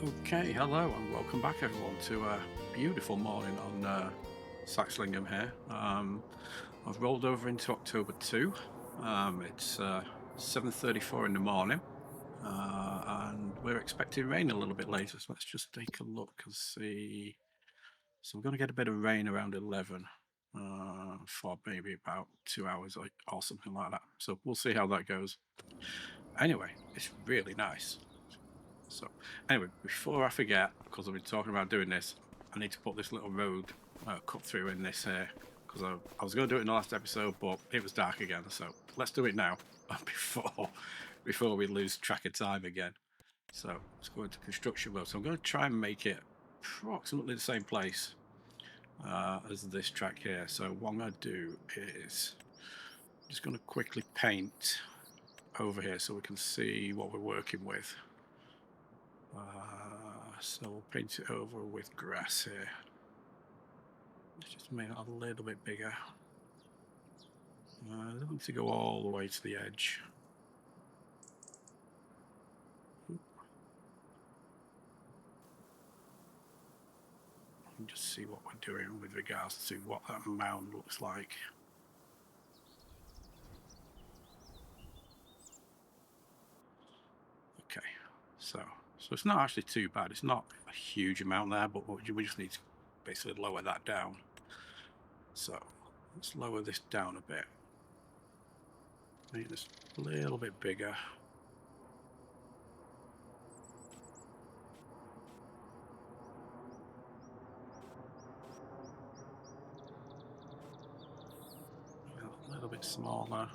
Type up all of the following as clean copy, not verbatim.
Okay, hello and welcome back everyone to a beautiful morning on Saxlingham here. I've rolled over into October 2. It's 7:34 in the morning, and we're expecting rain a little bit later, so let's just take a look and see. So we're going to get a bit of rain around 11 for maybe about 2 hours or something like that. So we'll see how that goes. Anyway, it's really nice. So anyway, before I forget, because I've been talking about doing this, I need to put this little road cut through in this here, because I was going to do it in the last episode, but it was dark again. So let's do it now before we lose track of time again. So let's go into construction mode. So I'm going to try and make it approximately the same place as this track here. So what I'm going to do is I'm just going to quickly paint over here so we can see what we're working with. So we'll paint it over with grass here. Let's just make it a little bit bigger. I don't want to go all the way to the edge. And just see what we're doing with regards to what that mound looks like. Okay, so it's not actually too bad. It's not a huge amount there, but we just need to basically lower that down. So let's lower this down a bit. Make this a little bit bigger. A little bit smaller.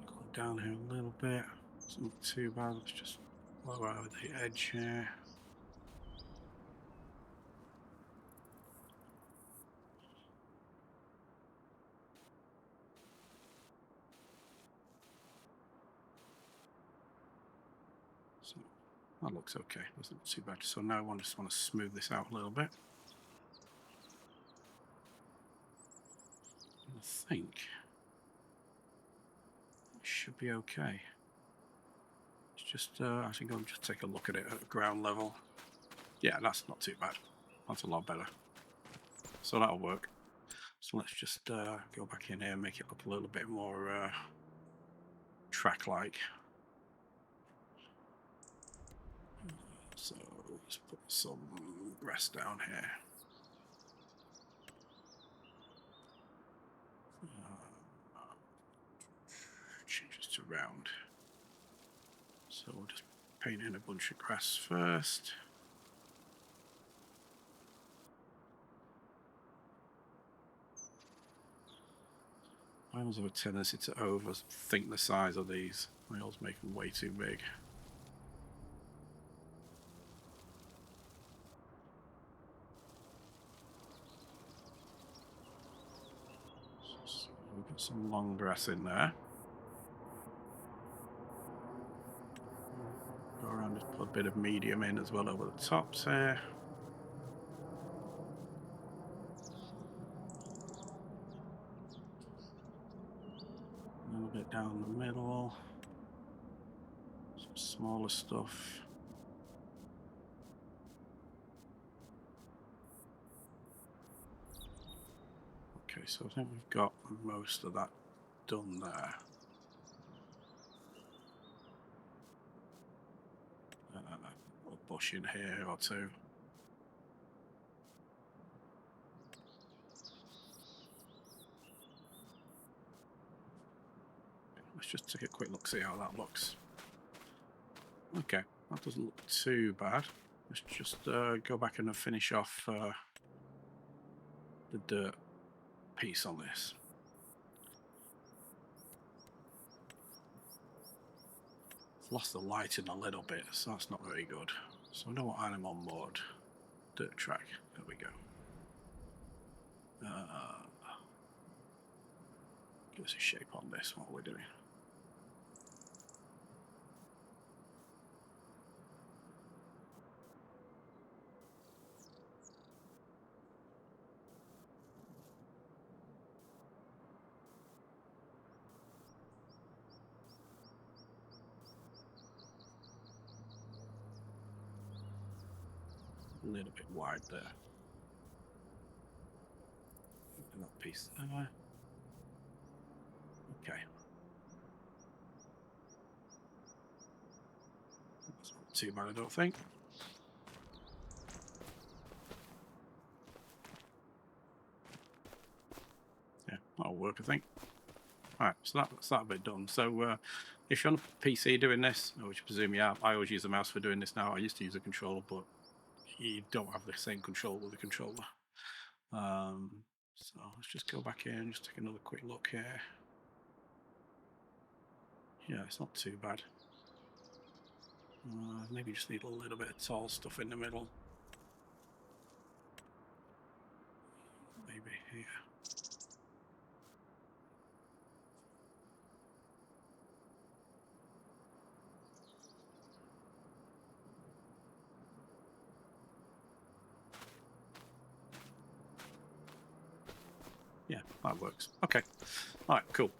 Go down here a little bit. It's not too bad. Let's just lower out the edge here. So that looks okay. Doesn't look too bad. So now I just want to smooth this out a little bit. I think it should be okay. It's just actually go and just take a look at it at ground level. Yeah, that's not too bad. That's a lot better. So that'll work. So let's just go back in here and make it look a little bit more track-like. So let's put some grass down here. Change this to round. So we'll just paint in a bunch of grass first. I always have a tendency to overthink the size of these. I always make them way too big. So we've got some long grass in there. Go around, just put a bit of medium in as well over the tops here. A little bit down the middle. Some smaller stuff. Okay, so I think we've got most of that done there. A bush in here or two. Let's just take a quick look, see how that looks. Okay, that doesn't look too bad. Let's just go back and finish off the dirt piece on this. I've lost the lighting a little bit, so that's not very good. So I know what animal mode. Dirt track. There we go. Give us a shape on this. What we're doing. A little bit wide there. That piece there. Okay. That's not too bad, I don't think. Yeah, that'll work, I think. Alright, so that's that bit done. So if you're on a PC doing this, which I presume you are, I always use the mouse for doing this now. I used to use a controller, but you don't have the same control with the controller. So let's just go back in, just take another quick look here. Yeah, it's not too bad. Maybe just need a little bit of tall stuff in the middle. Maybe here. Yeah, that works. Okay. All right, cool.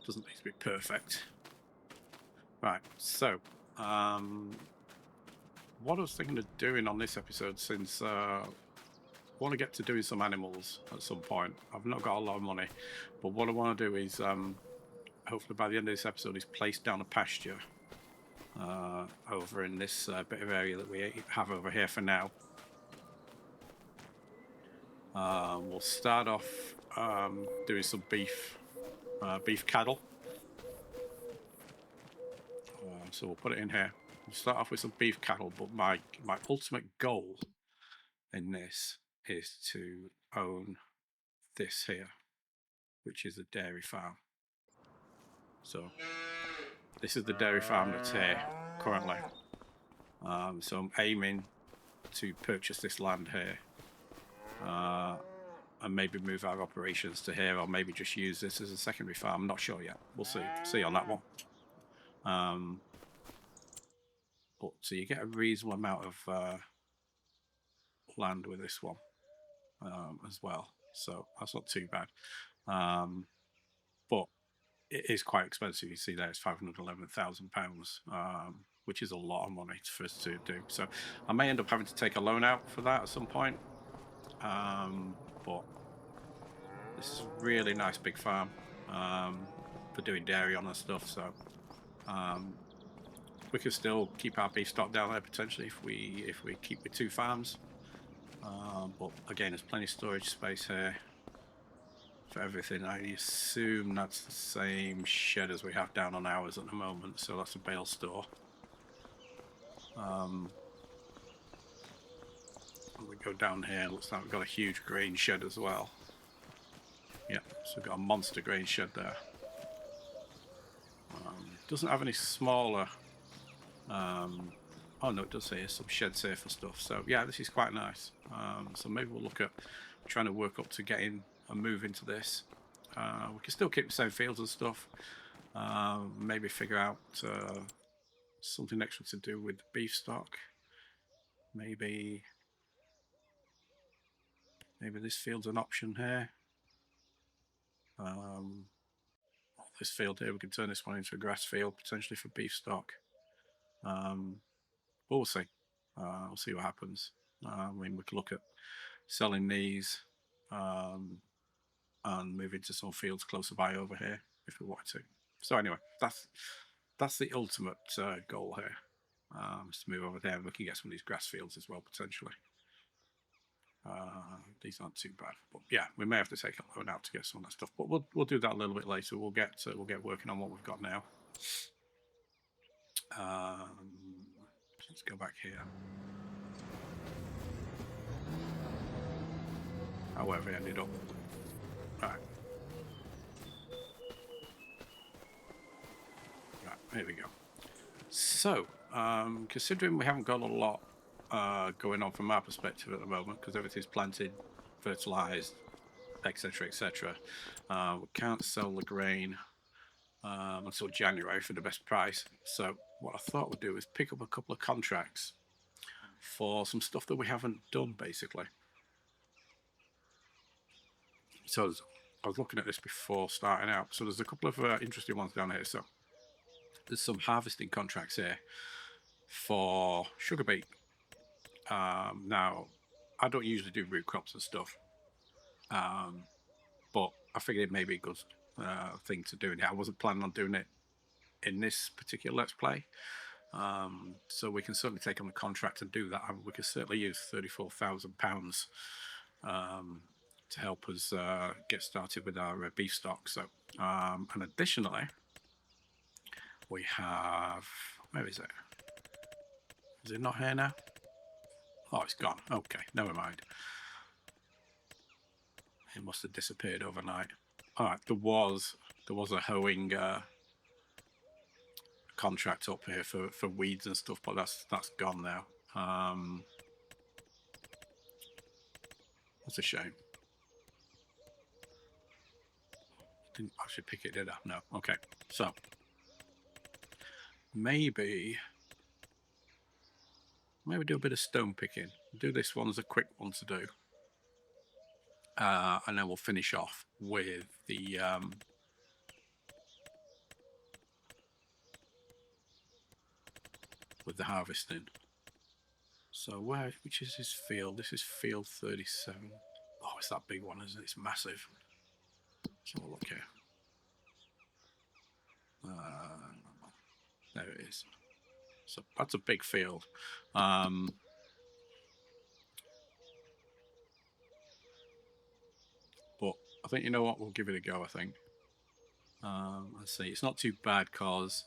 Doesn't need to be perfect. Right, so what I was thinking of doing on this episode, since I want to get to doing some animals at some point. I've not got a lot of money, but what I want to do is hopefully by the end of this episode is place down a pasture over in this bit of area that we have over here for now. We'll start off doing some beef cattle. So we'll put it in here. We'll start off with some beef cattle, but my ultimate goal in this is to own this here, which is a dairy farm. So this is the dairy farm that's here currently. So I'm aiming to purchase this land here and maybe move our operations to here, or maybe just use this as a secondary farm. I'm not sure yet. We'll see on that one. But so you get a reasonable amount of land with this one as well, so that's not too bad. But it is quite expensive. You see there, it's £511,000, which is a lot of money for us to do. So I may end up having to take a loan out for that at some point. But this is a really nice big farm for doing dairy on and stuff. So we can still keep our beef stock down there potentially if we keep with 2 farms. But again, there's plenty of storage space here for everything. I assume that's the same shed as we have down on ours at the moment, so that's a Bale store. We go down here, looks like we've got a huge grain shed as well. Yeah, so we've got a monster grain shed there. Doesn't have any smaller. Oh no, it does say some sheds here for stuff. So yeah, this is quite nice. So maybe we'll look at trying to work up to getting a move into this. We can still keep the same fields and stuff. Maybe figure out something extra to do with the beef stock. Maybe this field's an option here. This field here, we can turn this one into a grass field potentially for beef stock. But we'll see. We'll see what happens. I mean, we could look at selling these and move into some fields closer by over here if we wanted to. So anyway, that's the ultimate goal here. Is to move over there and we can get some of these grass fields as well potentially. These aren't too bad, but yeah, we may have to take a loan out to get some of that stuff. But we'll do that a little bit later. We'll get working on what we've got now. Let's go back here. However, it ended up. Right, here we go. So, considering we haven't got a lot going on from our perspective at the moment, because everything's planted, fertilized, etc., etc., we can't sell the grain until January for the best price. So what I thought we'd do is pick up a couple of contracts for some stuff that we haven't done, basically. So I was looking at this before starting out. So there's a couple of interesting ones down here. So there's some harvesting contracts here for sugar beet. Now, I don't usually do root crops and stuff, but I figured it may be a good thing to do. I wasn't planning on doing it in this particular Let's Play, so we can certainly take on the contract and do that. We can certainly use £34,000 to help us get started with our beef stock. So, and additionally, we have, where is it? Is it not here now? Oh, it's gone. Okay, never mind. It must have disappeared overnight. All right, there was a hoeing contract up here for weeds and stuff, but that's gone now. That's a shame. Didn't actually pick it, did I? No. Okay, so maybe do a bit of stone picking. Do this one as a quick one to do, and then we'll finish off with the harvesting. So which is his field? This is field 37. Oh, it's that big one, isn't it? It's massive. Let's have a look here. There it is. So that's a big field. But I think, you know what, we'll give it a go, I think. Let's see, it's not too bad because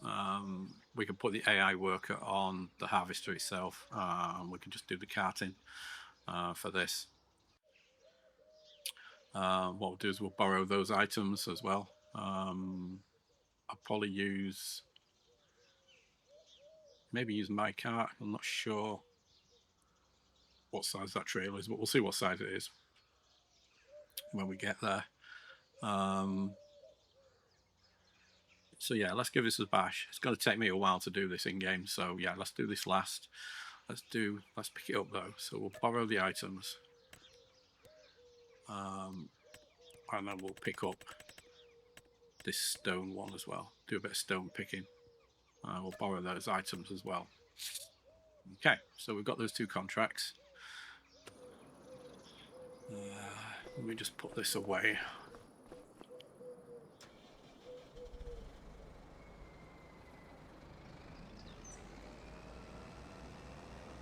we can put the AI worker on the harvester itself. We can just do the carting for this. What we'll do is we'll borrow those items as well. I'll probably maybe use my cart. I'm not sure what size that trailer is, but we'll see what size it is when we get there. So yeah, let's give this a bash. It's going to take me a while to do this in game, so yeah, let's do this last. Let's pick it up though. So we'll borrow the items, and then we'll pick up this stone one as well. Do a bit of stone picking. We'll borrow those items as well. Okay, so we've got those two contracts. Let me just put this away.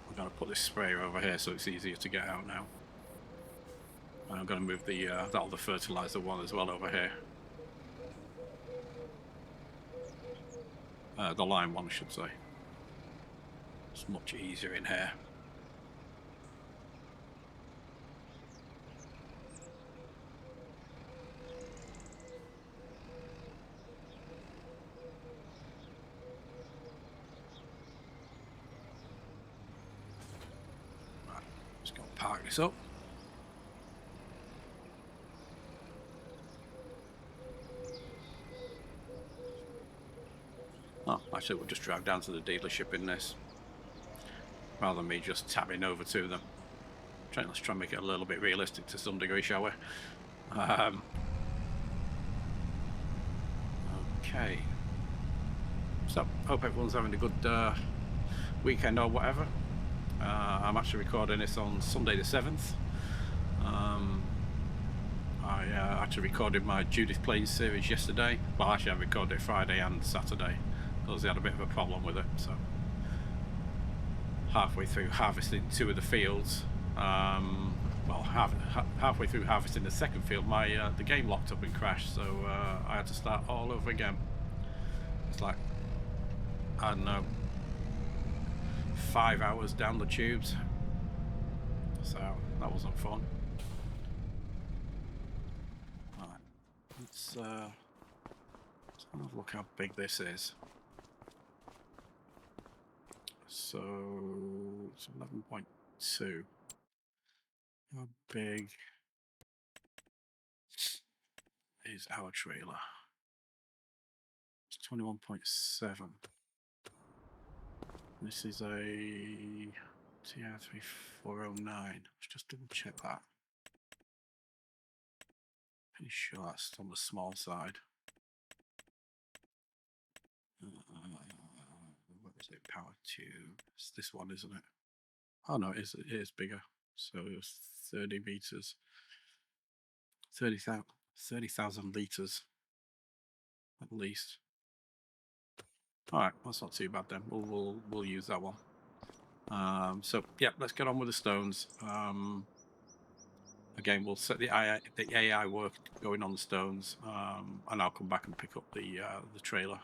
I'm going to put this sprayer over here so it's easier to get out now. And I'm going to move the the fertilizer one as well over here. The lime one, I should say. It's much easier in here. Right, just going to park this up. Oh, actually, we'll just drive down to the dealership in this, rather than me just tapping over to them. Let's try and make it a little bit realistic to some degree, shall we? Okay. So, hope everyone's having a good weekend or whatever. I'm actually recording this on Sunday the 7th. I actually recorded my Judith Plains series yesterday. Well, actually I recorded it Friday and Saturday because they had a bit of a problem with it. So halfway through harvesting two of the fields, well, halfway through harvesting the second field, the game locked up and crashed, so I had to start all over again. It's like, I don't know, 5 hours down the tubes, so that wasn't fun. All right, let's have a look how big this is. So it's 11.2. How big is our trailer? It's 21.7. This is a TR3409. Let's just double check that. Pretty sure that's on the small side. What is it? Power tube. It's this one, isn't it? Oh no, it is bigger. So it was 30 meters, 30,000 liters at least. All right, that's not too bad then. We'll use that one. So yeah, let's get on with the stones. Again, we'll set the AI work going on the stones, and I'll come back and pick up the trailer.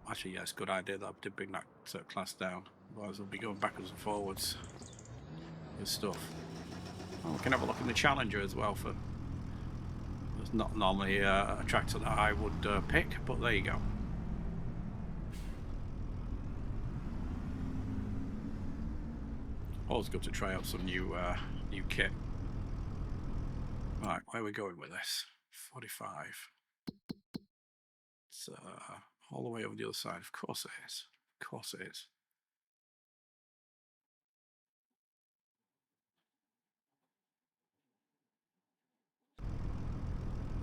Actually, yeah, it's a good idea that I did bring that class down. Otherwise, I'll be going backwards and forwards with stuff. Oh, we can have a look in the Challenger as well. For it's not normally a tractor that I would pick, but there you go. Always good to try out some new kit. Right, where are we going with this? 45. It's all the way over the other side. Of course it is. Of course it is.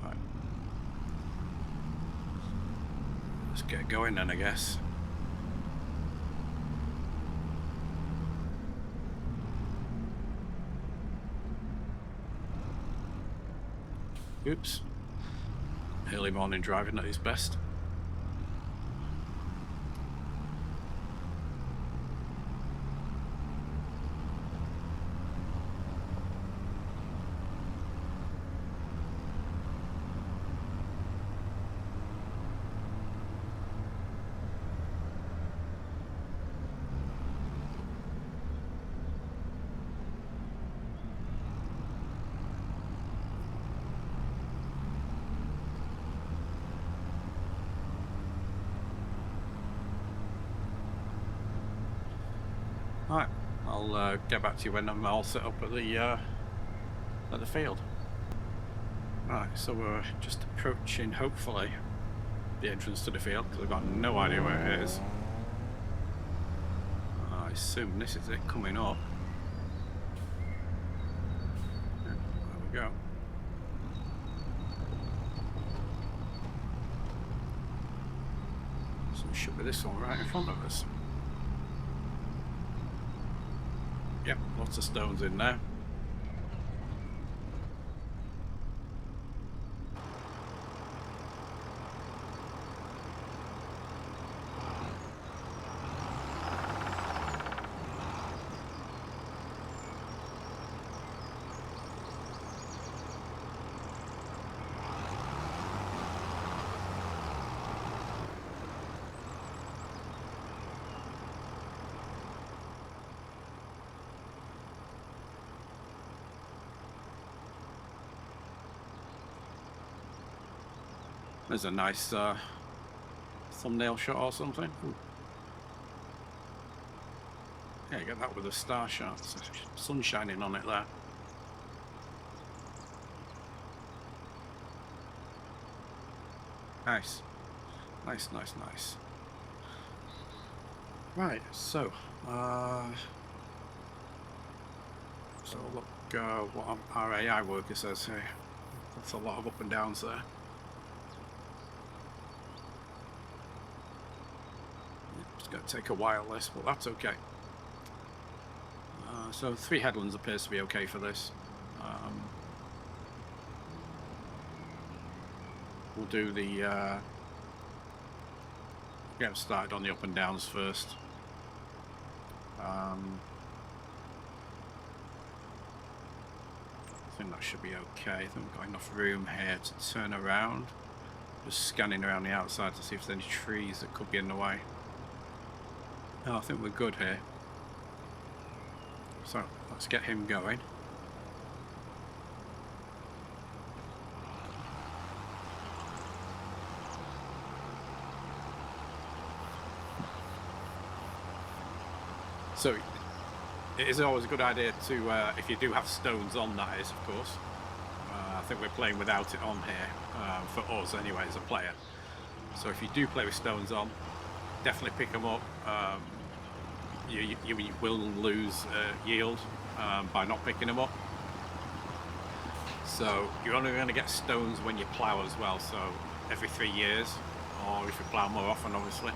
Right. Let's get going then, I guess. Oops. Early morning driving at its best. Right, I'll get back to you when I'm all set up at the field. Right, so we're just approaching, hopefully, the entrance to the field, because I've got no idea where it is. I assume this is it coming up. There we go. So it should be this one right in front of us. Yep, lots of stones in there. There's a nice thumbnail shot or something. Ooh. Yeah, you get that with a star shot. Sun shining on it there. Nice. Nice, nice, nice. Right, so look what our AI worker says here. That's a lot of up and downs there. It's going to take a while this, but that's okay. So 3 headlands appears to be okay for this. We'll do the get started on the up and downs first. I think that should be okay. I think we've got enough room here to turn around. Just scanning around the outside to see if there's any trees that could be in the way. No, I think we're good here. So let's get him going. So it is always a good idea to, if you do have stones on, that is, of course. I think we're playing without it on here, for us anyway as a player. So if you do play with stones on, definitely pick them up. You will lose yield by not picking them up. So you're only going to get stones when you plough as well, so every 3 years, or if you plough more often, obviously.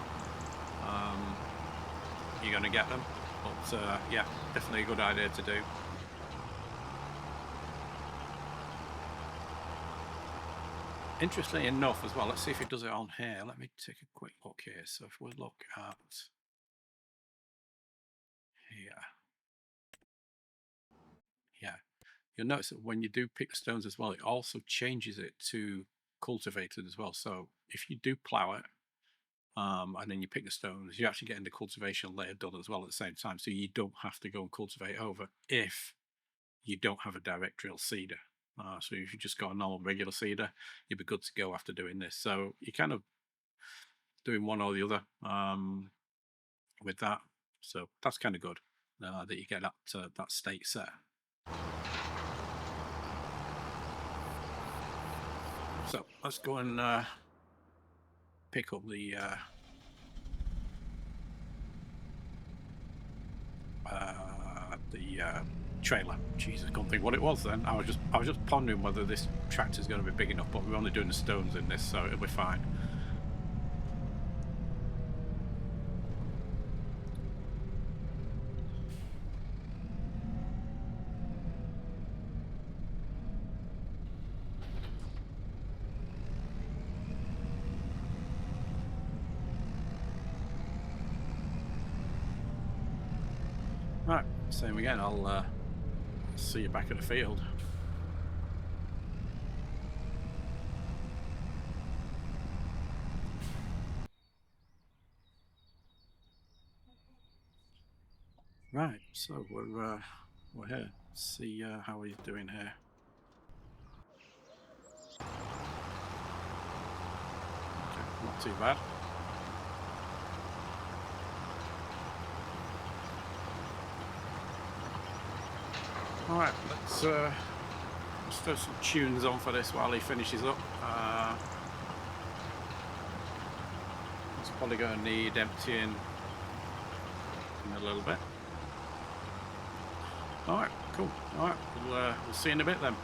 you're going to get them. But yeah, definitely a good idea to do. Interestingly enough as well, let's see if it does it on here. Let me take a quick look here. So if we look at here, yeah, you'll notice that when you do pick the stones as well, it also changes it to cultivated as well. So if you do plow it, and then you pick the stones, you're actually getting the cultivation layer done as well at the same time. So you don't have to go and cultivate over if you don't have a direct drill seeder. So if you just got a normal regular seeder, you'll be good to go after doing this. So you're kind of doing one or the other with that. So that's kind of good that you get that state set. So let's go and pick up the trailer. Jesus, I can't think what it was then. I was just pondering whether this tractor is going to be big enough, but we're only doing the stones in this, so it'll be fine. Right, same again. I'll see you back at the field. Right, so we're here. See how he's doing here. Okay, not too bad. All right, let's throw some tunes on for this while he finishes up. It's probably going to need emptying in a little bit. All right, cool. All right, we'll see you in a bit then.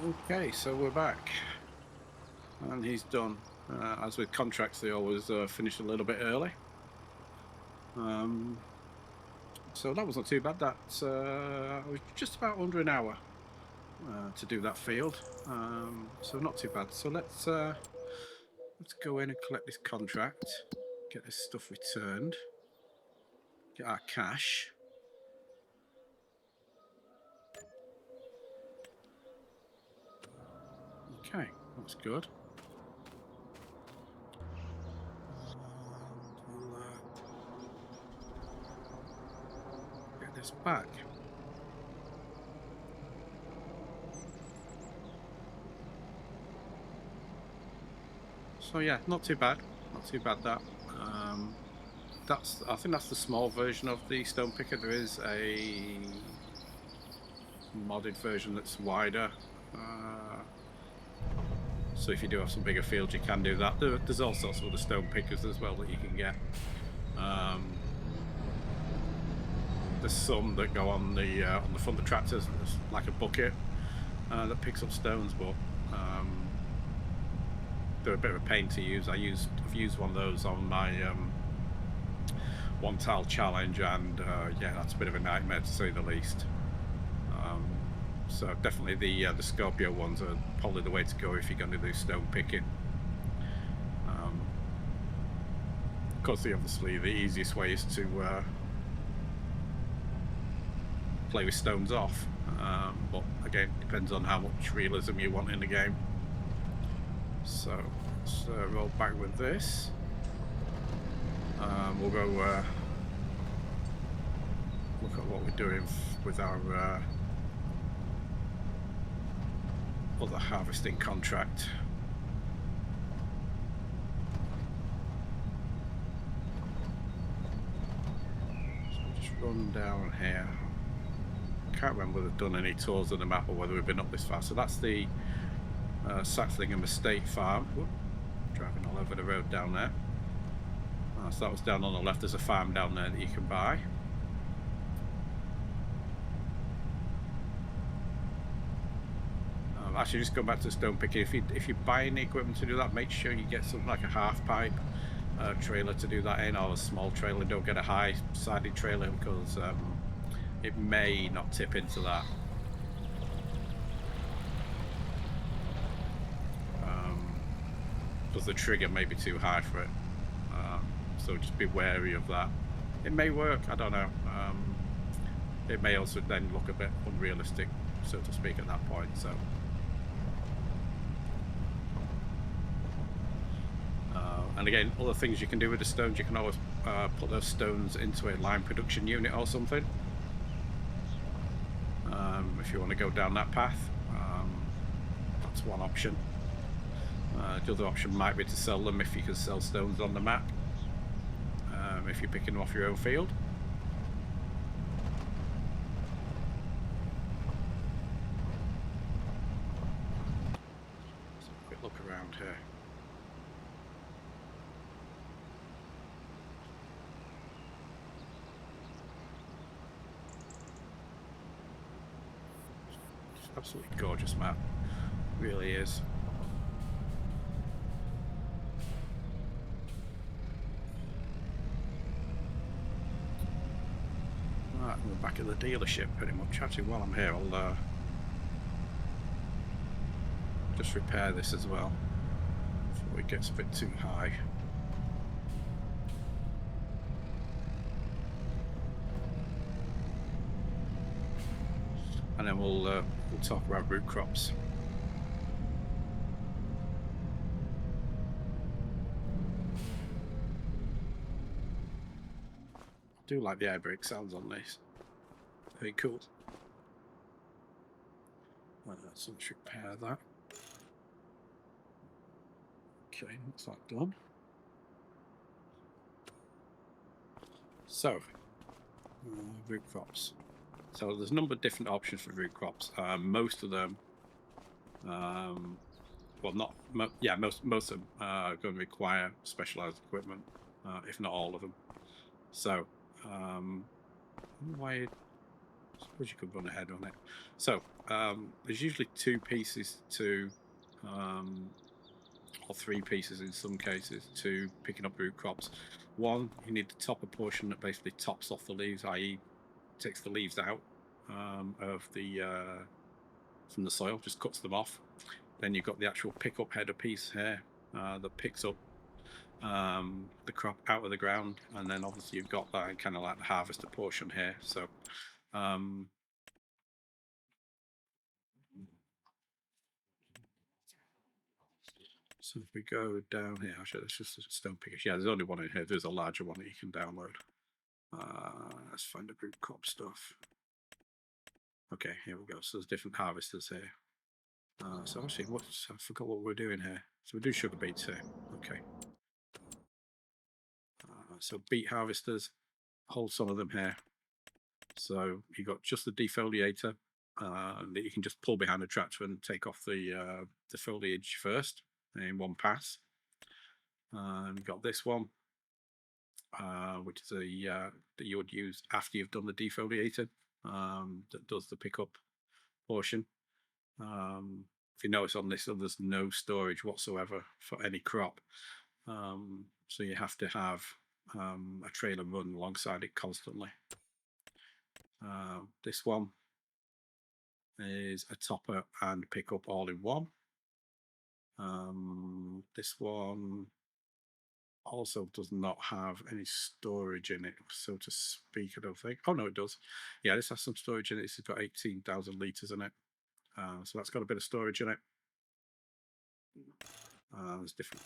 Okay, so we're back, and he's done. As with contracts, they always finish a little bit early. So that wasn't too bad. That was just about under an hour to do that field. So not too bad. So let's go in and collect this contract, get this stuff returned, get our cash. Okay, that's good. We'll get this back. So yeah, not too bad. Not too bad that. I think that's the small version of the stone picker. There is a modded version that's wider. So if you do have some bigger fields, you can do that. There's all sorts of other stone pickers as well that you can get. There's some that go on the front of tractors, like a bucket that picks up stones, but they're a bit of a pain to use. I've used one of those on my one tile challenge, and yeah, that's a bit of a nightmare to say the least. So definitely the Scorpio ones are probably the way to go if you're going to do stone picking. Of course, obviously the easiest way is to play with stones off, but again, depends on how much realism you want in the game. So let's roll back with this. We'll go look at what we're doing with our other harvesting contract. So we'll just run down here. Can't remember whether we've done any tours of the map or whether we've been up this far. So that's the Saxlingham estate farm. Whoop, driving all over the road down there. So that was down on the left. There's a farm down there that you can buy. Actually, just go back to the stone picking. If you buy any equipment to do that, make sure you get something like a half pipe trailer to do that in, or a small trailer. Don't get a high-sided trailer because it may not tip into that. Because the trigger may be too high for it. So just be wary of that. It may work, I don't know. It may also then look a bit unrealistic, so to speak, at that point. So. And again, other things you can do with the stones, you can always put those stones into a lime production unit or something. If you want to go down that path, that's one option. The other option might be to sell them if you can sell stones on the map, if you're picking them off your own field. Let's have a quick look around here. Absolutely gorgeous map, really is. Right, we're back at the dealership pretty much. Actually, while I'm here, I'll just repair this as well before it gets a bit too high. And then we'll talk about root crops. I do like the air brake sounds on this. Very cool. So let's repair that. Okay, that's that done. So, root crops. So there's a number of different options for root crops. Most of them, well, most of them are going to require specialized equipment, if not all of them. So, why suppose you could run ahead on it. So there's usually 2 pieces to, or 3 pieces in some cases, to picking up root crops. One, you need the topper portion that basically tops off the leaves, i.e. takes the leaves out of the from the soil, just cuts them off. Then you've got the actual pickup header piece here that picks up the crop out of the ground, and then obviously you've got that kind of like the harvester portion here. So so if we go down here, actually that's just a stone picker. Yeah, there's only one in here. There's a larger one that you can download. Let's find the root crop stuff. Okay, here we go. So there's different harvesters here. So actually, I forgot what we're doing here. So we do sugar beets here. Okay. So beet harvesters, hold some of them here. So you've got just the defoliator that you can just pull behind the tractor and take off the foliage first in one pass. You've got this one, which is that you would use after you've done the defoliator, that does the pickup portion. If you notice on this, there's no storage whatsoever for any crop, so you have to have a trailer run alongside it constantly. This one is a topper and pickup all in one. This one also does not have any storage in it, so to speak, I don't think. Oh no, it does. Yeah, this has some storage in it. This has got 18,000 litres in it. So that's got a bit of storage in it. There's different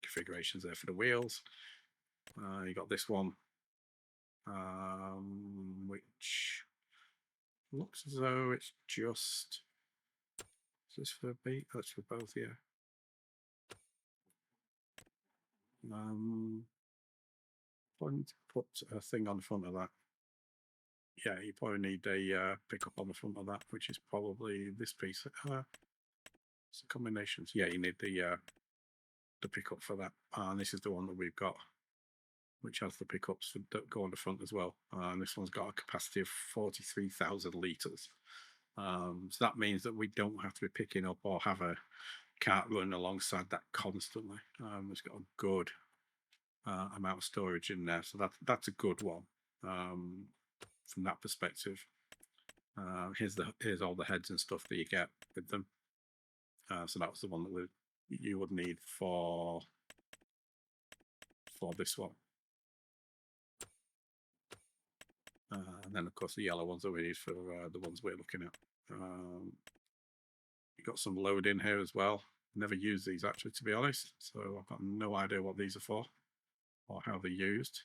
configurations there for the wheels. You got this one, which looks as though it's just. Is this for beet? That's for both, yeah. Put a thing on the front of that. Yeah, you probably need a pickup on the front of that, which is probably this piece. It's a combination. Yeah, you need the pickup for that, and this is the one that we've got, which has the pickups that go on the front as well. And this one's got a capacity of 43,000 litres. So that means that we don't have to be picking up or have a cart running alongside that constantly. It's got a good amount of storage in there, so that's a good one from that perspective. Here's all the heads and stuff that you get with them. So that was the one that you would need for this one. And then of course the yellow ones that we need for the ones we're looking at. You got some load in here as well. Never used these actually, to be honest, so I've got no idea what these are for or how they're used.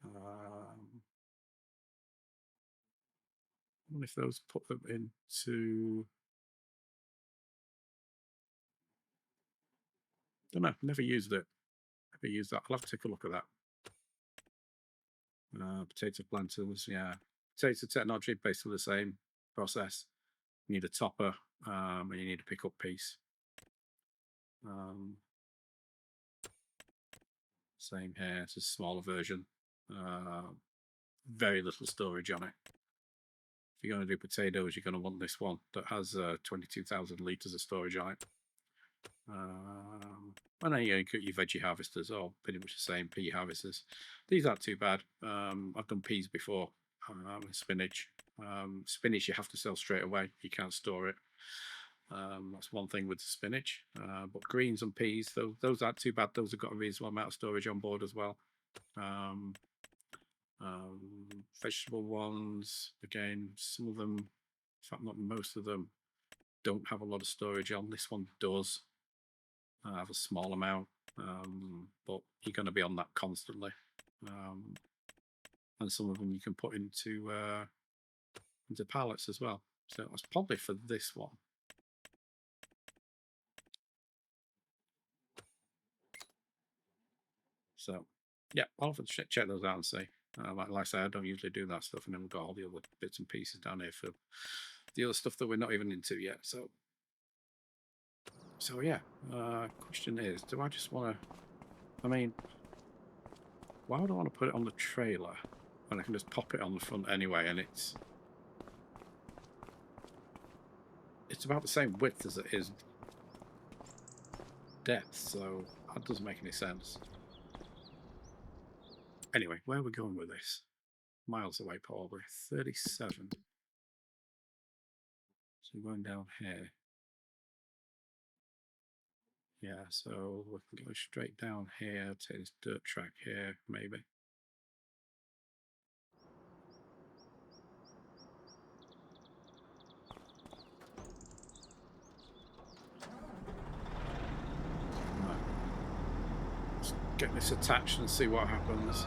I wonder if those put them into. Don't know. Never used it. Never used that. I'll have to take a look at that. Potato planters, yeah. Potato technology, basically the same process. You need a topper, and you need a pickup piece. Same here. It's a smaller version. Very little storage on it. If you're going to do potatoes, you're going to want this one that has 22,000 litres of storage on it. And then you got your veggie harvesters, or pretty much the same pea harvesters. These aren't too bad. I've done peas before, spinach. Spinach you have to sell straight away. You can't store it. That's one thing with the spinach. But greens and peas, those aren't too bad. Those have got a reasonable amount of storage on board as well. Vegetable ones, again, some of them, in fact not most of them, don't have a lot of storage on. This one does have a small amount, but you're going to be on that constantly. And some of them you can put into pallets as well. So that's probably for this one. So yeah, I'll have to check those out and see. Like I say, I don't usually do that stuff, and then we've got all the other bits and pieces down here for the other stuff that we're not even into yet. So yeah, question is, do I just want to, I mean, why would I want to put it on the trailer? And I can just pop it on the front anyway, and it's about the same width as it is depth, so that doesn't make any sense. Anyway, where are we going with this? Miles away, probably 37. So we're going down here. Yeah, so we can go straight down here, take this dirt track here, maybe. Right. Let's get this attached and see what happens.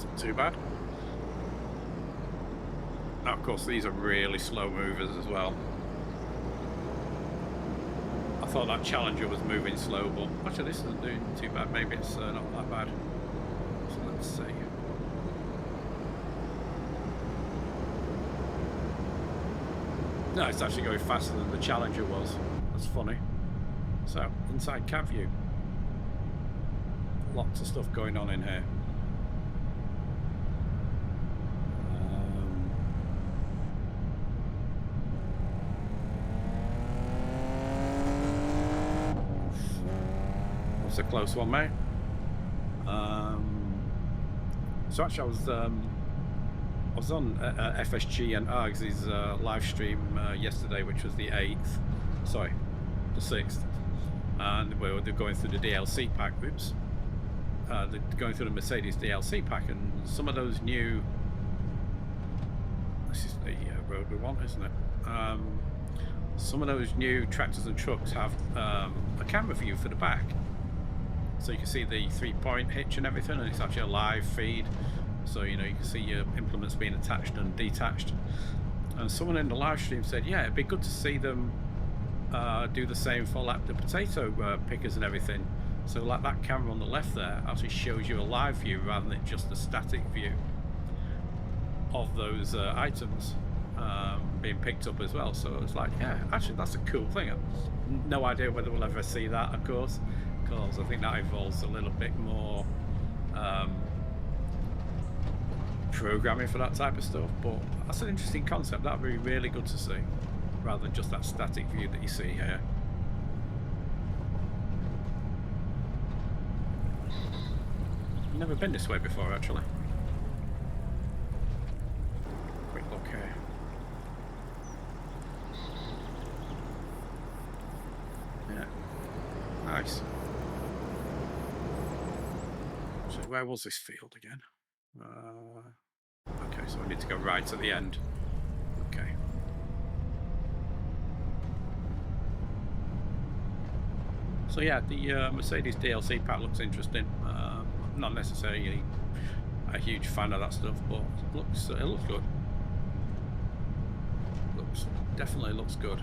Not too bad. Now, of course, these are really slow movers as well. I thought that Challenger was moving slow, but actually this isn't doing too bad. Maybe it's not that bad. So let's see. No, it's actually going faster than the Challenger was. That's funny. So, inside cab view. Lots of stuff going on in here. That's a close one, mate. So actually I was on FSG and ARG's live stream yesterday, which was the 8th, sorry, the 6th, and they're going through the DLC pack. Oops. They're going through the Mercedes DLC pack, and some of those new, this is the road we want, isn't it? Some of those new tractors and trucks have a camera view for the back, so you can see the 3-point hitch and everything, and it's actually a live feed, so you know you can see your implements being attached and detached. And someone in the live stream said, yeah, it'd be good to see them do the same for like the potato pickers and everything. So like that camera on the left there actually shows you a live view rather than just a static view of those items being picked up as well. So it's like, yeah, actually that's a cool thing. No idea whether we'll ever see that, of course, because I think that involves a little bit more programming for that type of stuff, but that's an interesting concept. That'd be really good to see, rather than just that static view that you see here. I've never been this way before, actually. Quick look here. Yeah, nice. So where was this field again? Okay, so I need to go right to the end. Okay. So yeah, the Mercedes DLC pack looks interesting. Not necessarily a huge fan of that stuff, but it looks good. Definitely looks good.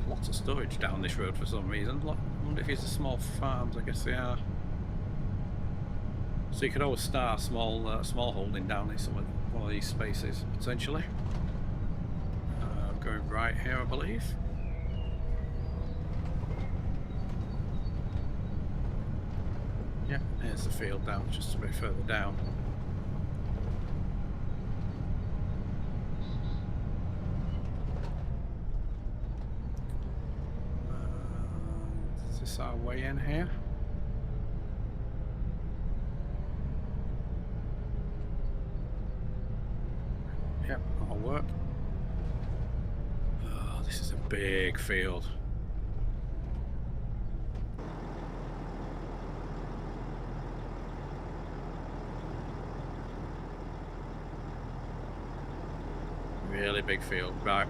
Lots of storage down this road for some reason. I wonder if these are small farms. I guess they are. So you could always start a small holding down in one of these spaces potentially. Going right here, I believe. Yeah, there's the field down, just a bit further down. Is this our way in here? Yep, that'll work. Oh, this is a big field. Really big field, right?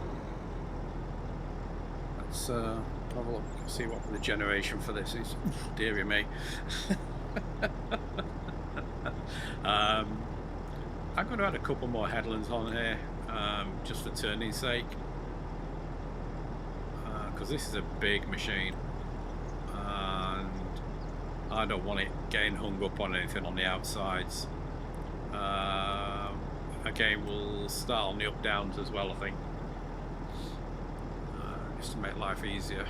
Let's have a look, see what the generation for this is. Dearie me. I'm going to add a couple more headlands on here. just for turning's sake, because this is a big machine and I don't want it getting hung up on anything on the outsides. Again, we'll start on the up downs as well, I think, just to make life easier.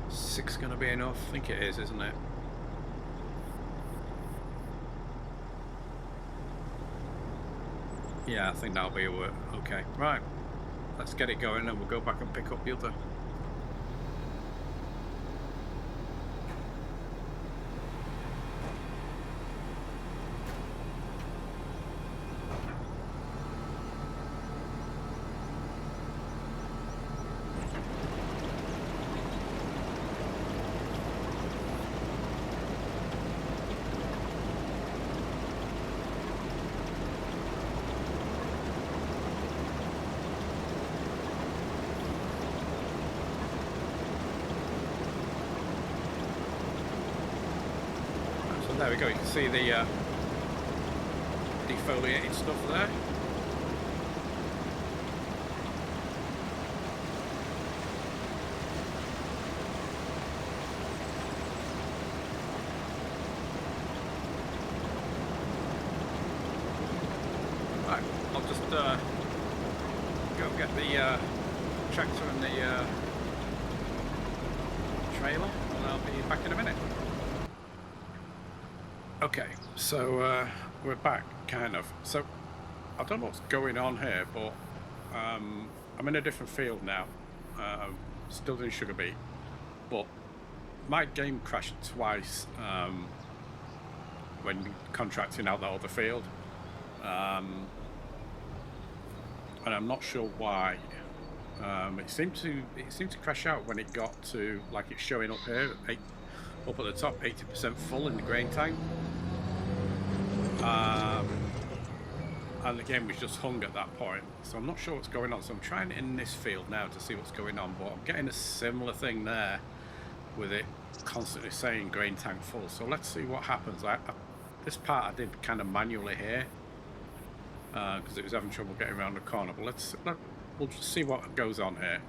6 going to be enough? I think it is, isn't it? Yeah, I think that'll be okay. Right, let's get it going and we'll go back and pick up the other. There we go, you can see the defoliated stuff there. Right, I'll just go get the tractor and the trailer and I'll be back in a minute. Okay, so we're back, kind of. So I don't know what's going on here, but I'm in a different field now. Still doing sugar beet, but my game crashed twice when contracting out that other field, and I'm not sure why. It seemed to crash out when it got to, like it's showing up here, up at the top, 80% full in the grain tank. And the game was just hung at that point, so I'm not sure what's going on. So I'm trying it in this field now to see what's going on, but I'm getting a similar thing there with it constantly saying grain tank full. So let's see what happens. This part I did kind of manually here because it was having trouble getting around the corner, but we'll just see what goes on here.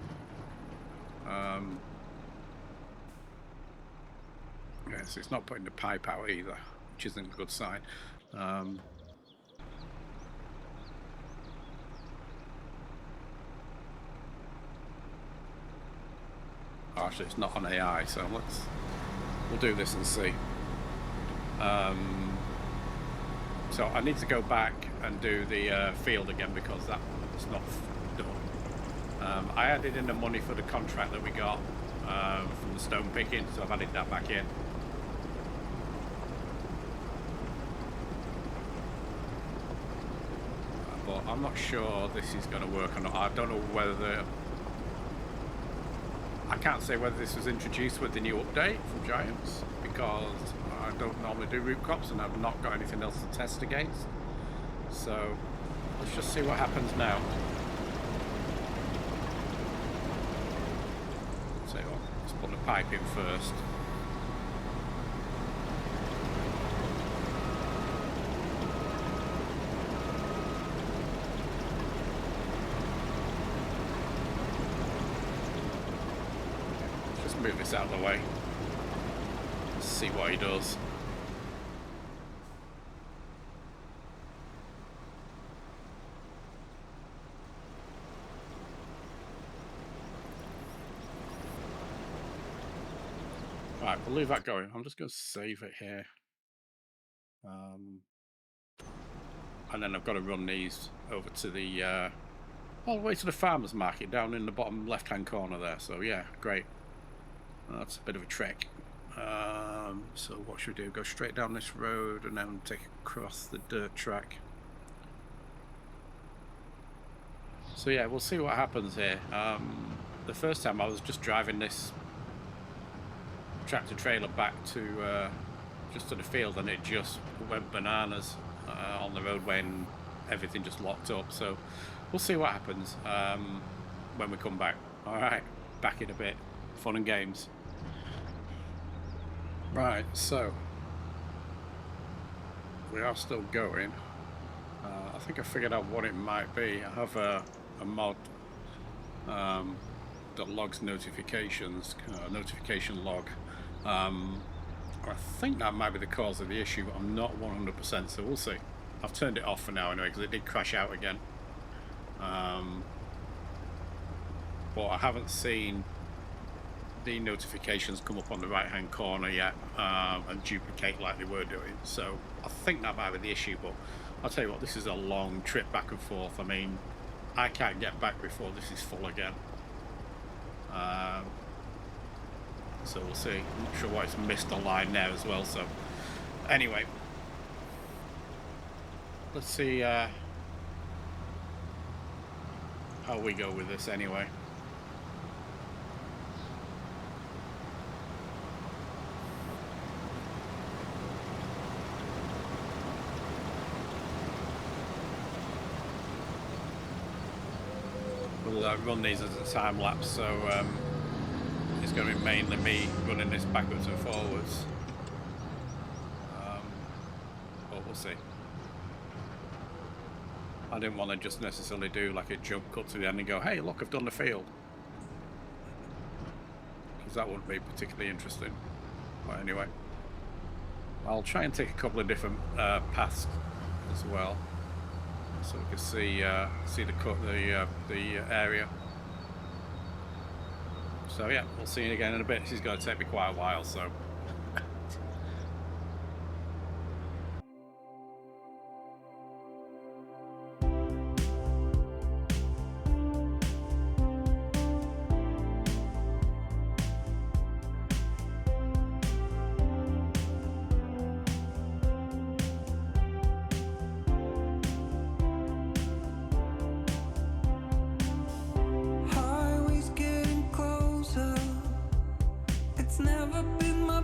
Yeah, so it's not putting the pipe out either, which isn't a good sign. Actually, it's not on AI, so we'll do this and see. So I need to go back and do the field again because that is not done. I added in the money for the contract that we got from the stone picking, so I've added that back in. But I'm not sure this is going to work or not. I don't know whether I can't say whether this was introduced with the new update from Giants, because I don't normally do root crops and I've not got anything else to test against. So let's just see what happens now. So let's put the pipe in first. Move this out of the way. Let's see what he does. Right, we'll leave that going. I'm just going to save it here. And then I've got to run these over to the all the way to the farmer's market down in the bottom left-hand corner there. So yeah, great. That's a bit of a trek. So what should we do? Go straight down this road and then take across the dirt track. So yeah, we'll see what happens here. The first time I was just driving this tractor trailer back to just to the field, and it just went bananas on the road when everything just locked up. So we'll see what happens when we come back. All right, back in a bit. Fun and games. Right, so we are still going. I think I figured out what it might be. I have a mod that logs notifications, notification log. I think that might be the cause of the issue, but I'm not 100%, so we'll see. I've turned it off for now anyway, because it did crash out again. But I haven't seen the notifications come up on the right hand corner yet and duplicate like they were doing, so I think that might be the issue. But I'll tell you what, this is a long trip back and forth. I mean, I can't get back before this is full again. So we'll see. I'm not sure why it's missed a line there as well. So anyway, let's see how we go with this anyway. We'll run these as a time lapse, so it's going to be mainly me running this backwards and forwards, but we'll see. I didn't want to just necessarily do like a jump cut to the end and go, hey look, I've done the field, because that wouldn't be particularly interesting. But anyway, I'll try and take a couple of different paths as well, so we can see the area. So yeah, we'll see you again in a bit. This is going to take me quite a while, so. Highways getting closer. It's never been my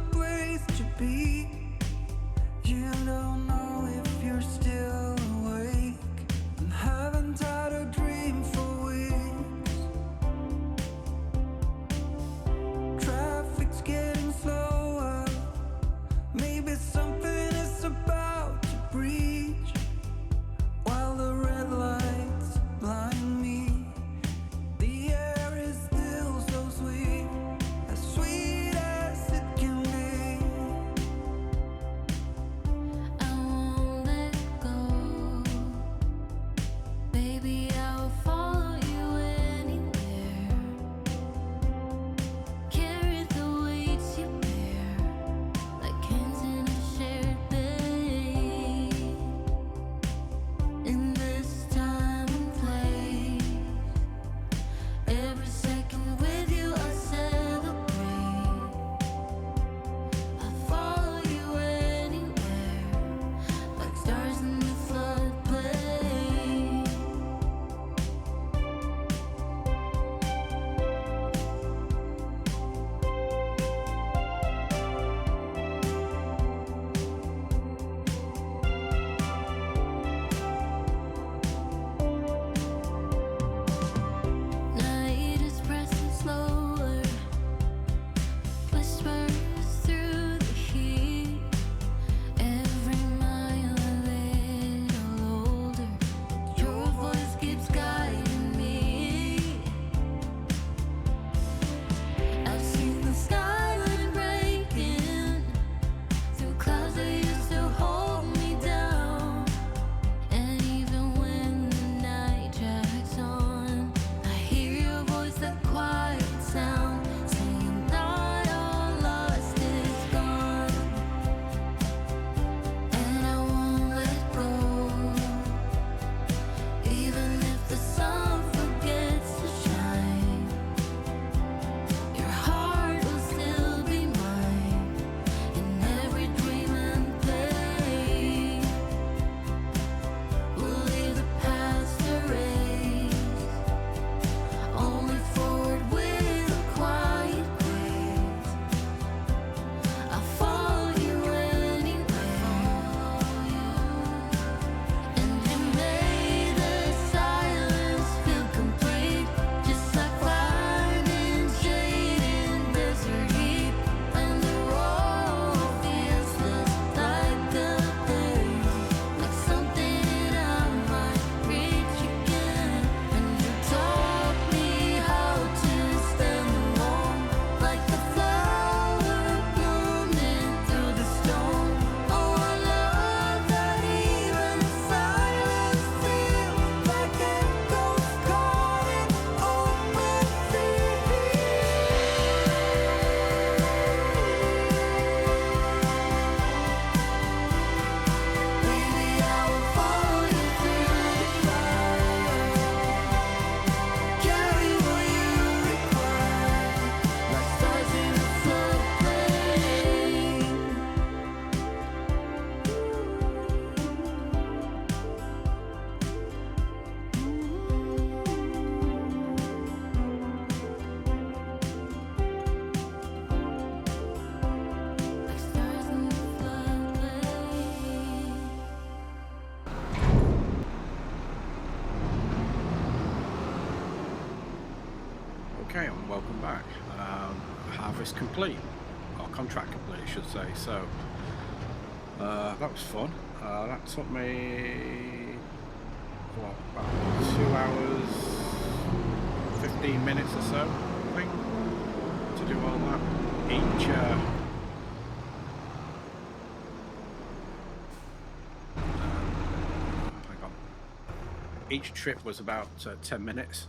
Okay, and welcome back. Harvest complete, or contract complete, I should say. So that was fun. That took me what, about 2 hours, 15 minutes or so, I think, to do all that. Each hang on. Each trip was about 10 minutes.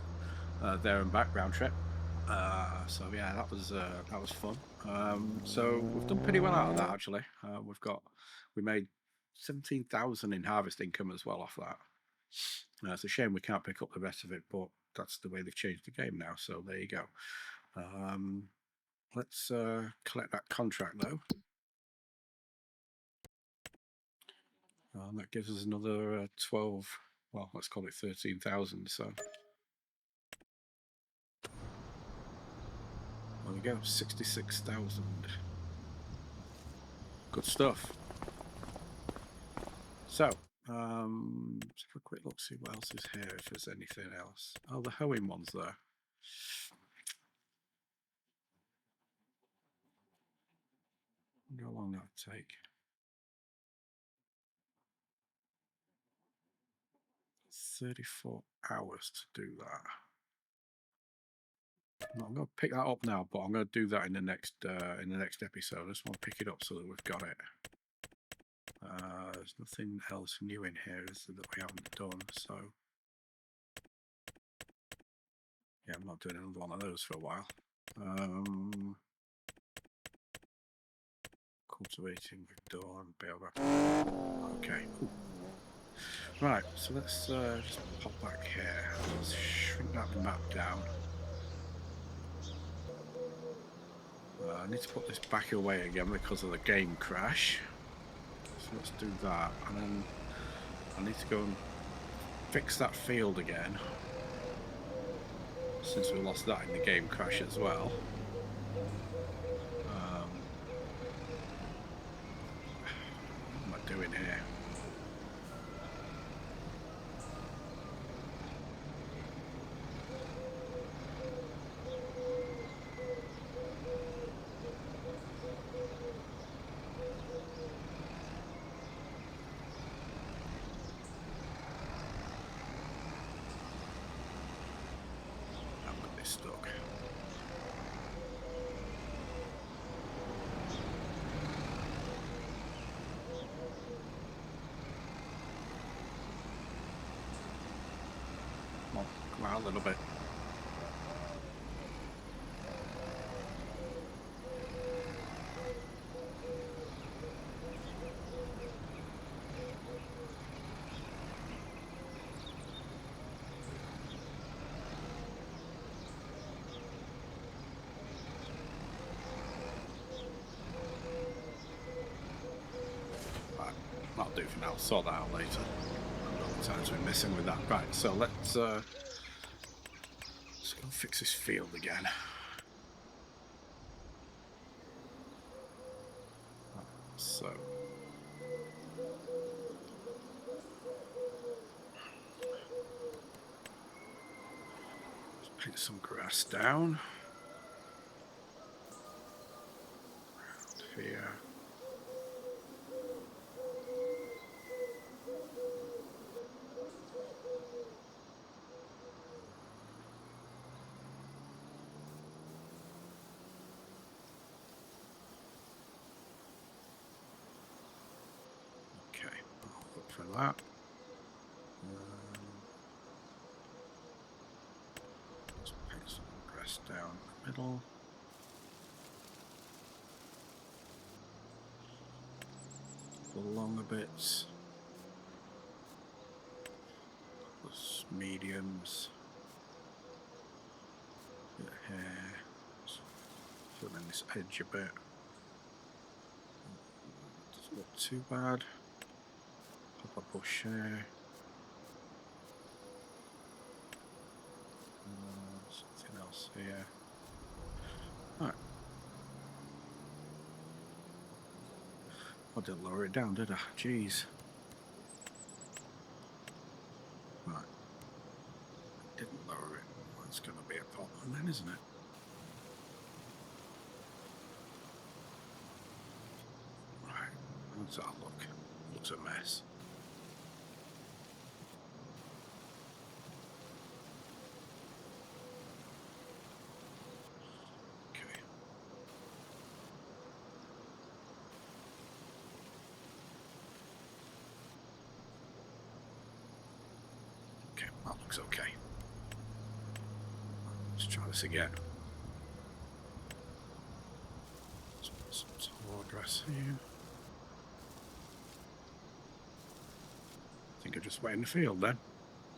There and back round trip. So yeah, that was fun. So we've done pretty well out of that actually. We made 17,000 in harvest income as well off that. It's a shame we can't pick up the rest of it, but that's the way they've changed the game now. So there you go. Let's collect that contract though. That gives us another 12. Well, let's call it 13,000. So. There we go, 66,000. Good stuff. So, let's have a quick look, see what else is here, if there's anything else. Oh, the hoeing one's there. I wonder how long that would take. 34 hours to do that. I'm going to pick that up now, but I'm going to do that in the next episode. I just want to pick it up so that we've got it. There's nothing else new in here that we haven't done, so yeah, I'm not doing another one of those for a while. Cultivating, we've done. Bale. Okay. Ooh. Right, so let's just pop back here. Let's shrink that map down. I need to put this back away again because of the game crash. So let's do that, and then I need to go and fix that field again, since we lost that in the game crash as well. What am I doing here? Stuck. Come out a little bit. That'll do for now. I'll sort that out later. I've got times we're messing with that. Right, so let's go fix this field again. So let's pick some grass down. Around here. Okay, I'll look for that. Let's pick some grass down the middle. The longer bits. Plus mediums. Bit here. Fill in this edge a bit. Doesn't look too bad. Pop a bush here. Something else here. Right. I didn't lower it down, did I? Jeez. Right. Didn't lower it. Well, it's going to be a problem then, isn't it? How's that look? Looks a mess. Okay. Okay, that looks okay. Let's try this again. Some tall grass here. I think I just went in the field then.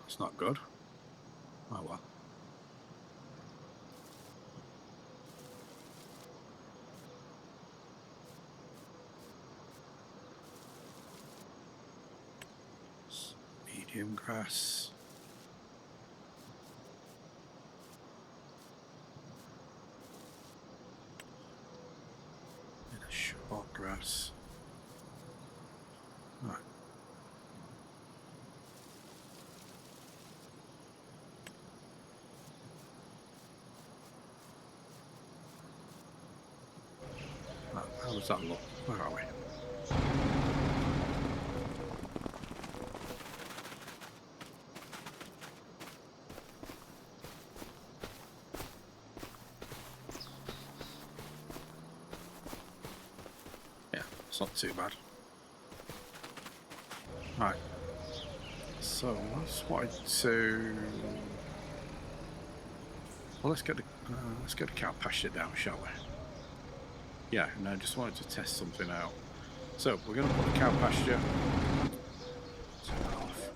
That's not good. Oh well. Medium grass. And a short grass. Right. How does that look? Where are we? Yeah, it's not too bad. Right. So I just wanted to. Well, let's get the cow pasture down, shall we? Yeah, and I just wanted to test something out. So we're going to put the cow pasture. Turn that off.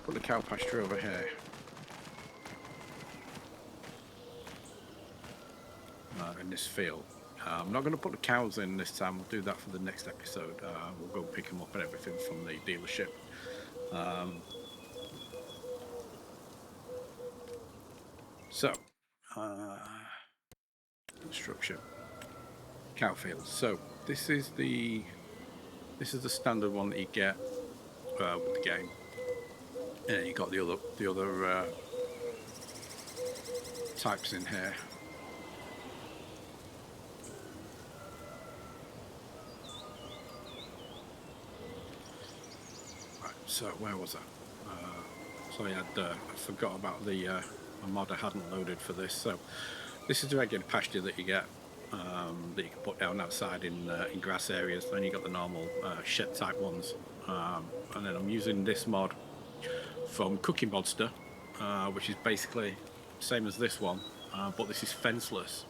Put the cow pasture over here. In this field. I'm not going to put the cows in this time. We'll do that for the next episode. We'll go pick them up and everything from the dealership. Construction. Cow fields. So this is the standard one that you get with the game. And then you got the other types in here. Right. So where was I? Sorry, I forgot about the a mod I hadn't loaded for this. So this is the regular pasture that you get. That you can put down outside in grass areas. Then you got the normal shed type ones, and then I'm using this mod from Cookie Monster, which is basically the same as this one, but this is fenceless.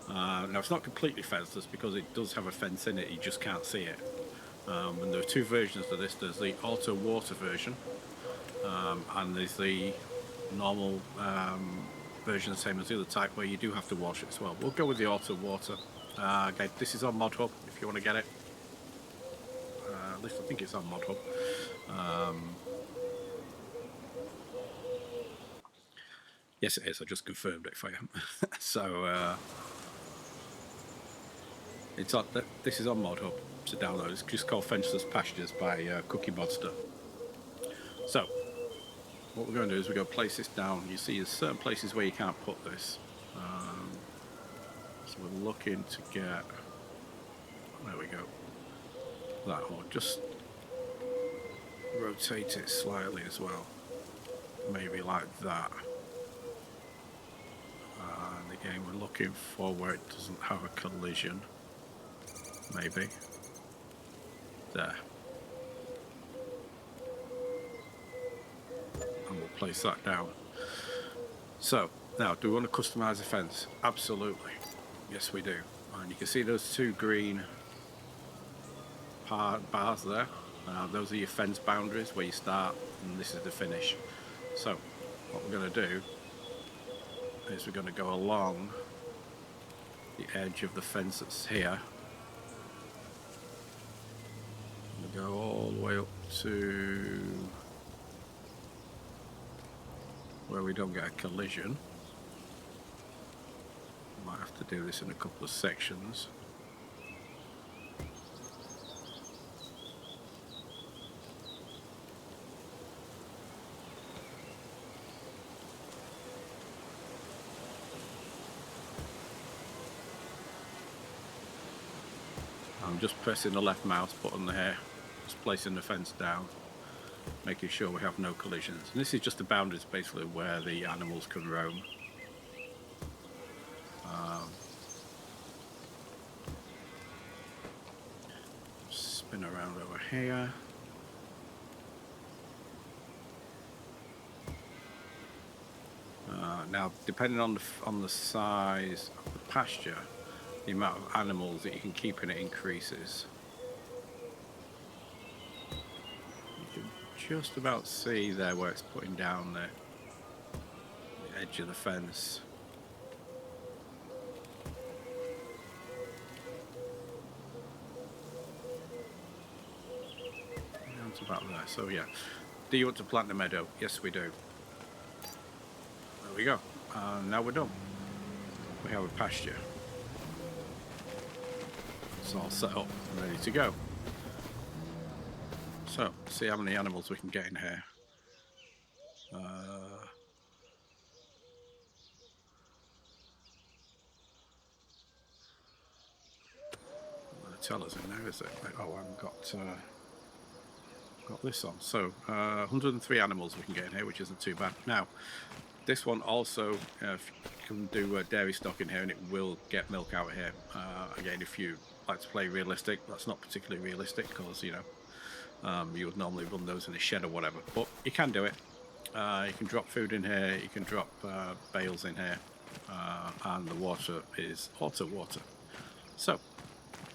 Now it's not completely fenceless because it does have a fence in it, you just can't see it. And there are two versions of this. There's the auto water version, and there's the normal version, the same as the other type, where you do have to wash it as well. We'll go with the auto water. Okay, this is on Mod Hub if you want to get it. At least I think it's on Mod Hub. Yes, it is. I just confirmed it for you. So it's on. This is on Mod Hub to download. It's just called Fenceless Pastures by Cookie Monster. So what we're going to do is we're going to place this down. You see there's certain places where you can't put this. So we're looking to get, there we go, that one. Just rotate it slightly as well. Maybe like that. And again, we're looking for where it doesn't have a collision. Maybe. There. And we'll place that down. So now, do we want to customize the fence? Absolutely, yes we do. And you can see those two green bars there. Those are your fence boundaries where you start, and this is the finish. So what we're going to do is we're going to go along the edge of the fence that's here. We'll go all the way up to where we don't get a collision. Might have to do this in a couple of sections. And I'm just pressing the left mouse button here, just placing the fence down, making sure we have no collisions. And this is just the boundaries basically where the animals can roam. Spin around over here. Now, depending on the size of the pasture, the amount of animals that you can keep in it increases. You can just about see there where it's putting down the edge of the fence. Down to about there. So yeah, do you want to plant the meadow? Yes, we do. There we go. Now we're done. We have a pasture. It's all set up and ready to go. So, see how many animals we can get in here. Tell us in there, is it? Oh, I haven't got this on. So 103 animals we can get in here, which isn't too bad. Now, this one also you can do dairy stock in here, and it will get milk out here. Again, if you like to play realistic, that's not particularly realistic because you would normally run those in a shed or whatever, but you can do it. You can drop food in here, you can drop bales in here, and the water is auto water. So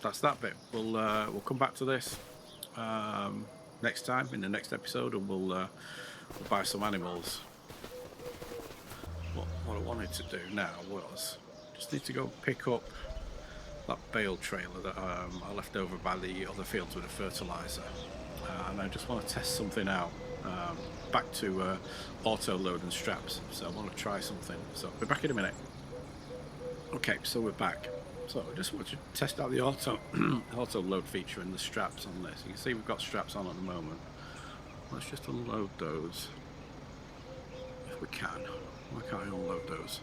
that's that bit. We'll come back to this next time in the next episode, and we'll buy some animals. What I wanted to do now was just need to go pick up that bale trailer that I left over by the other fields with the fertilizer, and I just want to test something out. Back to auto load and straps, so I want to try something. So we're back in a minute. Okay, so we're back. So I just want to test out the auto load feature and the straps on this. You can see we've got straps on at the moment. Let's just unload those if we can. Why can't I unload those?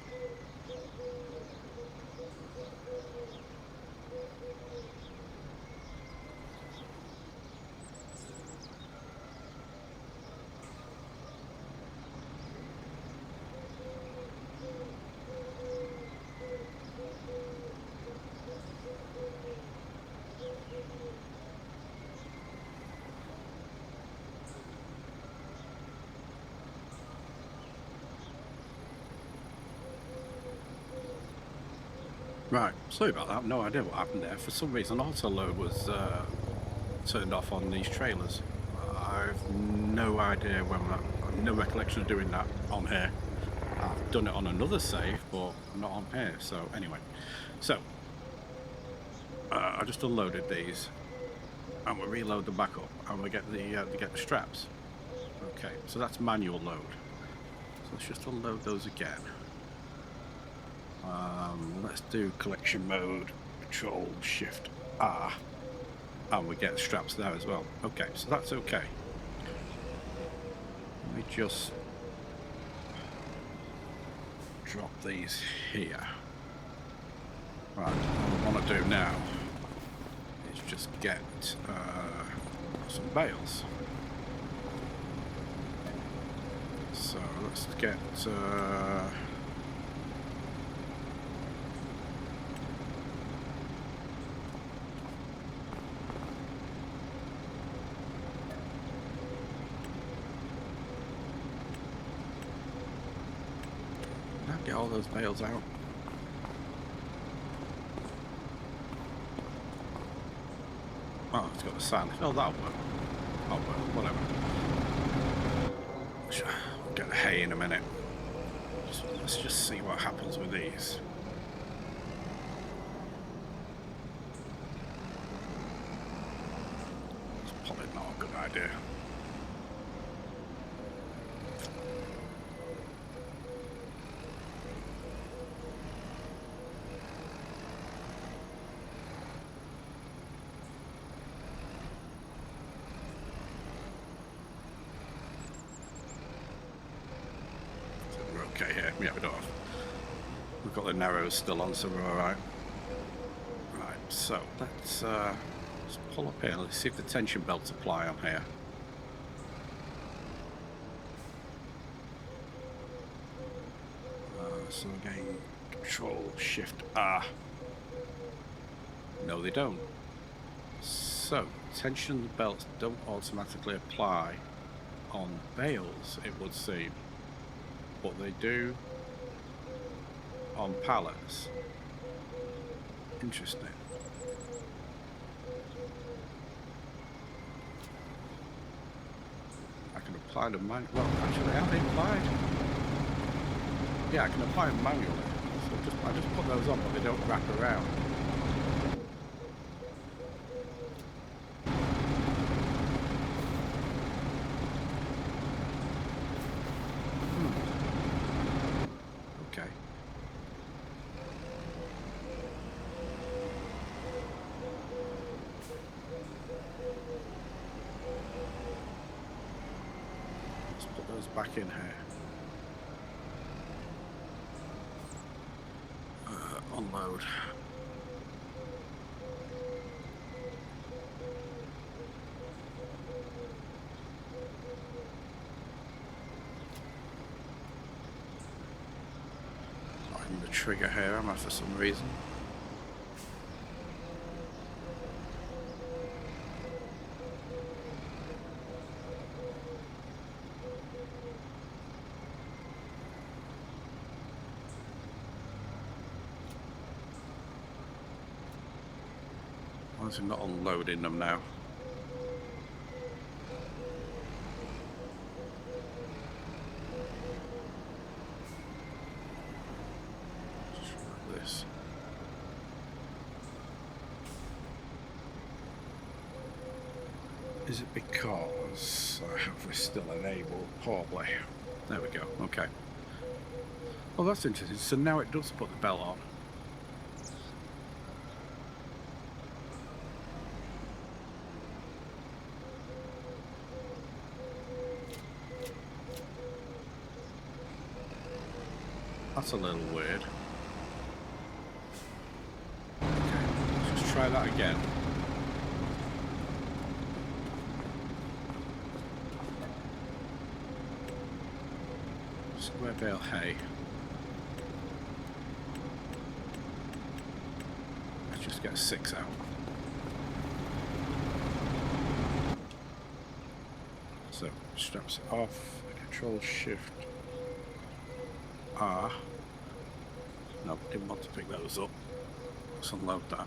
Right, sorry about that, no idea what happened there. For some reason auto load was turned off on these trailers. I have no idea when that, I have no recollection of doing that on here. I've done it on another save, but not on here. So anyway, so I just unloaded these and we reload them back up and we get the straps. Okay, so that's manual load. So let's just unload those again. Let's do collection mode, Control Shift R, and we get the straps there as well. Okay, so that's okay. Let me just drop these here. Right, what I want to do now is just get some bales. So let's get get all those bales out. Oh, it's got the sand. Oh, that'll work. Oh, well, whatever. We'll get the hay in a minute. Let's just see what happens with these. It's probably not a good idea. Okay, here. Yeah, we don't have. We've got the narrows still on, so we're alright. Right, so let's pull up here. Let's see if the tension belts apply on here. So again, Control Shift R. No, they don't. So tension belts don't automatically apply on bales, it would seem, but they do on pallets. Interesting. I can apply them manually. Well, actually, are they applied? Yeah, I can apply them manually. So I just put those on, but they don't wrap around. Okay. Let's put those back in here. Unload. I'm the trigger here, am I, for some reason? Why is it not unloading them now? Just like this. Is it because I have this still enabled? Probably. There we go. Okay. Well, that's interesting. So now it does put the belt on. That's a little weird. Okay, let's just try that again. Square bale hay. Let's just get 6 out. So straps it off. Control Shift R. No, didn't want to pick those up. Let's unload that.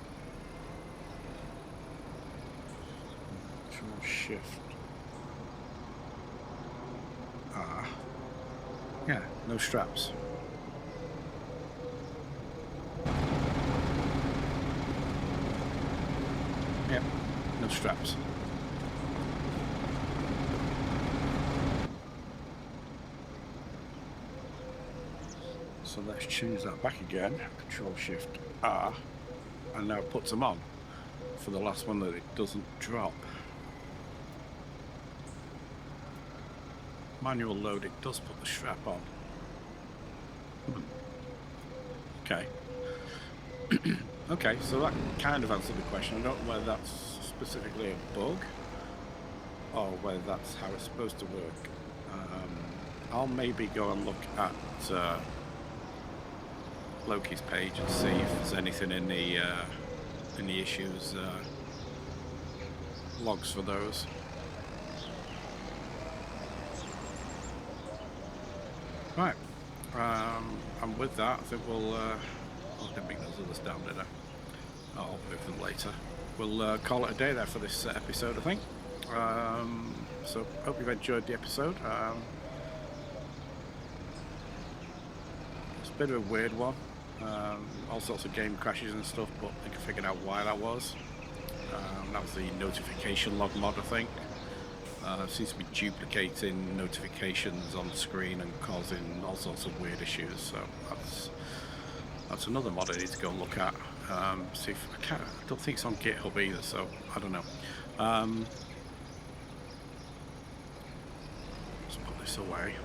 Control Shift R. Yeah, no straps. Yep, no straps. So let's change that back again. Control Shift R, and now it puts them on for the last one that it doesn't drop. Manual load, it does put the strap on. Okay. Okay, so that kind of answered the question. I don't know whether that's specifically a bug or whether that's how it's supposed to work. I'll maybe go and look at Loki's page and see if there's anything in the issues logs for those. Right, and with that, I think we'll. I didn't bring those others down, did I? I'll move them later. We'll call it a day there for this episode, I think. So hope you've enjoyed the episode. It's a bit of a weird one. All sorts of game crashes and stuff, but I think I figured out why that was. That was the notification log mod, I think. Seems to be duplicating notifications on the screen and causing all sorts of weird issues. So that's another mod I need to go and look at. See if I don't think it's on GitHub either, so I don't know. Let's put this away.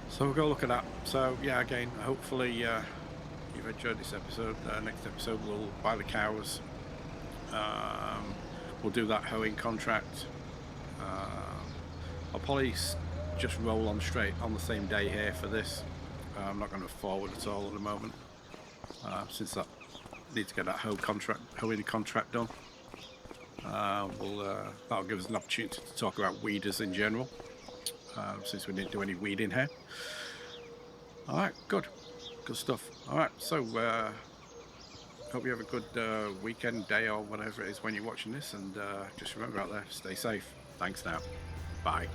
So we'll go look at that. So yeah, again, hopefully you've enjoyed this episode. Next episode we'll buy the cows, We'll do that hoeing contract. I'll probably just roll on straight on the same day here for this. I'm not going to forward at all at the moment, since I need to get that hoeing contract done. That'll give us an opportunity to talk about weeders in general, since we didn't do any weeding here. All right, good stuff. All right, so hope you have a good weekend, day, or whatever it is when you're watching this, and just remember out there, stay safe. Thanks now. Bye.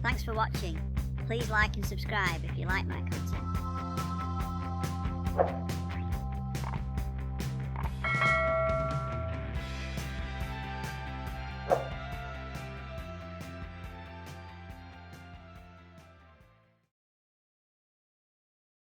Thanks for watching. Please like and subscribe if you like my content.